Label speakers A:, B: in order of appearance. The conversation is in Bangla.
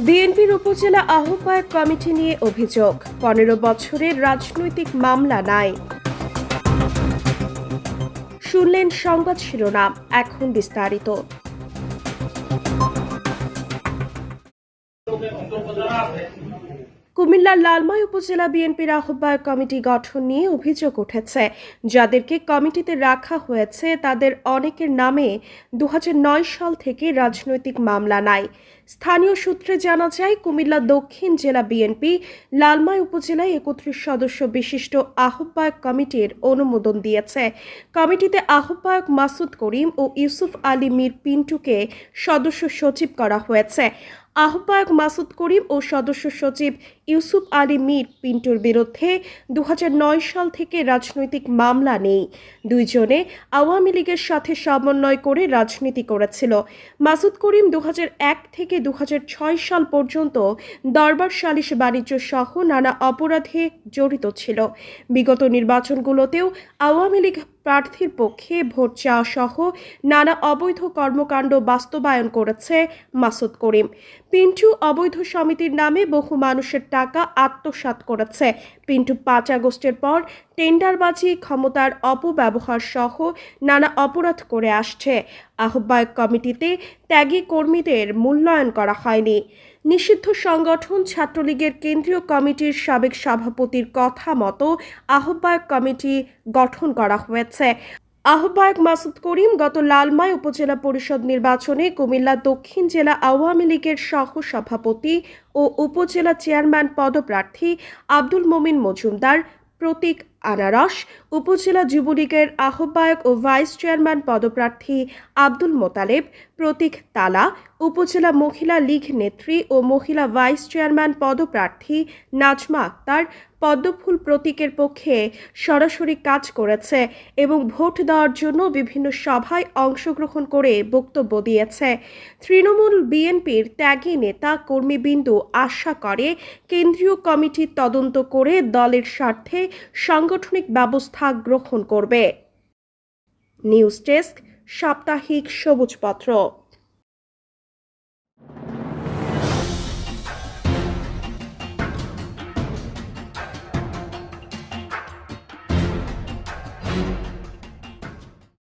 A: বিএনপির উপজেলা আহ্বায়ক কমিটি নিয়ে অভিযোগ ১৫ বছরের রাজনৈতিক মামলা নাই। শুনলেন সংবাদ শিরোনাম, এখন বিস্তারিত। কুমিল্লার লালমাই উপজেলা বিএনপির আহ্বায়ক কমিটি গঠন নিয়ে অভিযোগ উঠেছে। যাদেরকে কমিটিতে রাখা হয়েছে তাদের অনেকের নামে ২০০৯ সাল থেকে রাজনৈতিক মামলা নাই। স্থানীয় সূত্রে জানা যায়, কুমিল্লা দক্ষিণ জেলা বিএনপি লালমাই উপজেলায় ৩১ সদস্য বিশিষ্ট আহ্বায়ক কমিটির অনুমোদন দিয়েছে। কমিটিতে আহ্বায়ক মাসুদ করিম ও ইউসুফ আলী মীর পিন্টুকে সদস্য সচিব করা হয়েছে। আহ্বায়ক মাসুদ করিম ও সদস্য সচিব ইউসুফ আলী মীর পিন্টুর বিরুদ্ধে ২০০৯ সাল থেকে রাজনৈতিক মামলা নেই। দুইজনে আওয়ামী লীগের সাথে সমন্বয় করে রাজনীতি করেছিল। মাসুদ করিম ২০০১ থেকে ২০০৬ সাল পর্যন্ত দরবার সালিশ বাণিজ্য সহ নানা অপরাধে জড়িত ছিল। বিগত নির্বাচনগুলোতেও আওয়ামী লীগ প্রার্থীর পক্ষে ভোট চাওয়া সহ নানা অবৈধ কর্মকাণ্ড বাস্তবায়ন করেছে মাসুদ করিম। পিন্টু অবৈধ সমিতির নামে বহু মানুষের টাকা আত্মসাৎ করেছে। পিন্টু ৫ আগস্টের পর টেন্ডারবাজি, ক্ষমতার অপব্যবহার সহ নানা অপরাধ করে আসছে। আহ্বায়ক কমিটিতে ত্যাগী কর্মীদের মূল্যায়ন করা হয়নি। নিষিদ্ধ সংগঠন ছাত্রলীগের কেন্দ্রীয় কমিটির সাবেক সভাপতির কথা মতো আহ্বায়ক কমিটি গঠন করা হয়েছে। আহ্বায়ক মাসুদ করিম গত লালমাই উপজেলা পরিষদ নির্বাচনে কুমিল্লা দক্ষিণ জেলা আওয়ামী লীগের সহ সভাপতি ও উপজেলা চেয়ারম্যান পদপ্রার্থী আব্দুল মোমিন মজুমদার, প্রতীক আনারস, উপজেলা যুবলীগের আহ্বায়ক ও ভাইস চেয়ারম্যান পদপ্রার্থী আব্দুল মোতালেব, প্রতীক তালা, উপজেলা মহিলা লীগ নেত্রী ও মহিলা ভাইস চেয়ারম্যান পদপ্রার্থী নাজমা আক্তার পদ্মফুল প্রতীকের পক্ষে সরাসরি কাজ করেছে এবং ভোট দেওয়ার জন্য বিভিন্ন সভায় অংশগ্রহণ করে বক্তব্য দিয়েছে। তৃণমূল বিএনপির ত্যাগী নেতা কর্মীবৃন্দ আশা করে কেন্দ্রীয় কমিটি তদন্ত করে দলের স্বার্থে সাংগঠনিক ব্যবস্থা গ্রহণ করবে। নিউজ ডেস্ক, সাপ্তাহিক সবুজপত্র।